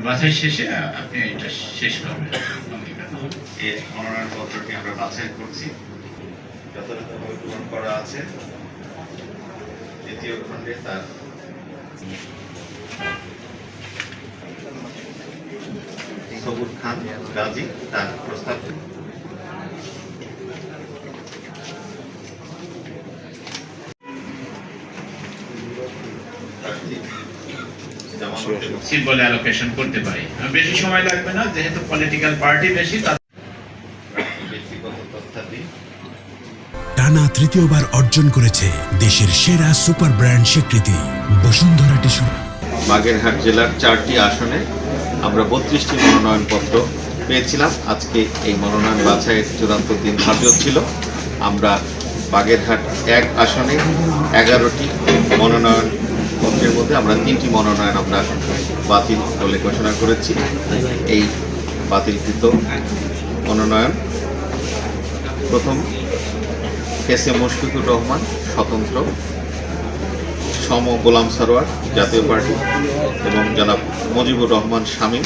বাছাই শেষে আপনি এটা শেষ করবেন। এর মনোনয়ন পত্রটি আমরা বাছাই করছি, যথাযথভাবে পূরণ করা আছে। দ্বিতীয় খণ্ডে তার সবুর খান গাজী তার প্রস্তাব সিট বলে অ্যালোকেশন করতে পারি। বেশি সময় লাগবে না, যেহেতু পলিটিক্যাল পার্টি বেশি। ব্যক্তিগত তথ্যাদি টানা তৃতীয়বার অর্জন করেছে দেশের সেরা সুপার ব্র্যান্ড স্বীকৃতি বসুন্ধরা টিস্যু। বাগেরহাট জেলার 4টি আসনে আমরা 32টি মনোনয়নপত্র পেয়েছিলাম। আজকে এই মনোনয়ন বাছাইয়ের চূড়ান্ত দিন ধার্য ছিল। আমরা বাগেরহাট 1 আসনে 11টি মনোনয়ন পত্রের মধ্যে আমরা 3টি মনোনয়ন আমরা বাতিল বলে ঘোষণা করেছি। এই বাতিলকৃত মনোনয়ন প্রথম এস.এ. মুশফিকুর রহমান স্বতন্ত্র, সম গোলাম সরোয়ার জাতীয় পার্টি এবং জনাব মুজিবুর রহমান শামীম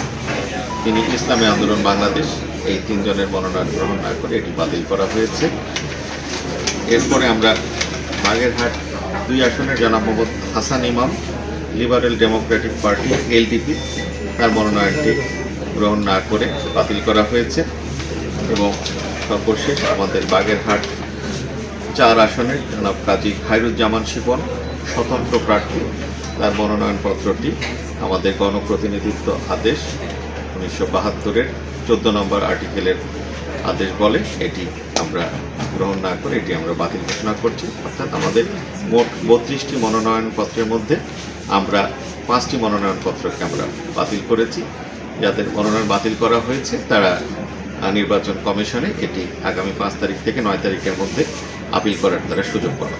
তিনি ইসলামী আন্দোলন বাংলাদেশ, এই 3 জনের মনোনয়ন গ্রহণ না করে এটি বাতিল করা হয়েছে। এরপরে আমরা বাগেরহাট 2 আসনের জনাব Mohammad Hasan Imam liberal Democratic party LDP তার মনোনয়নটি গ্রহণ না করে বাতিল করা হয়েছে। এবং সর্বশেষ আমাদের বাগেরহাট 4 আসনের জনাব কাজী খায়রুজ্জামান শিপন স্বতন্ত্র প্রার্থী, তার মনোনয়নপত্রটি আমাদের গণপ্রতিনিধিত্ব আদেশ 1972-এর 14 নম্বর আর্টিকেলের আদেশ বলে এটি আমরা গ্রহণ না করে এটি আমরা বাতিল ঘোষণা করছি। অর্থাৎ আমাদের মোট 32টি মনোনয়নপত্রের মধ্যে আমরা 5টি মনোনয়নপত্রকে আমরা বাতিল করেছি। যাদের মনোনয়ন বাতিল করা হয়েছে তারা নির্বাচন কমিশনে এটি আগামী 5 তারিখ থেকে 9 তারিখের মধ্যে আপিল করার তারা সুযোগ পাবে।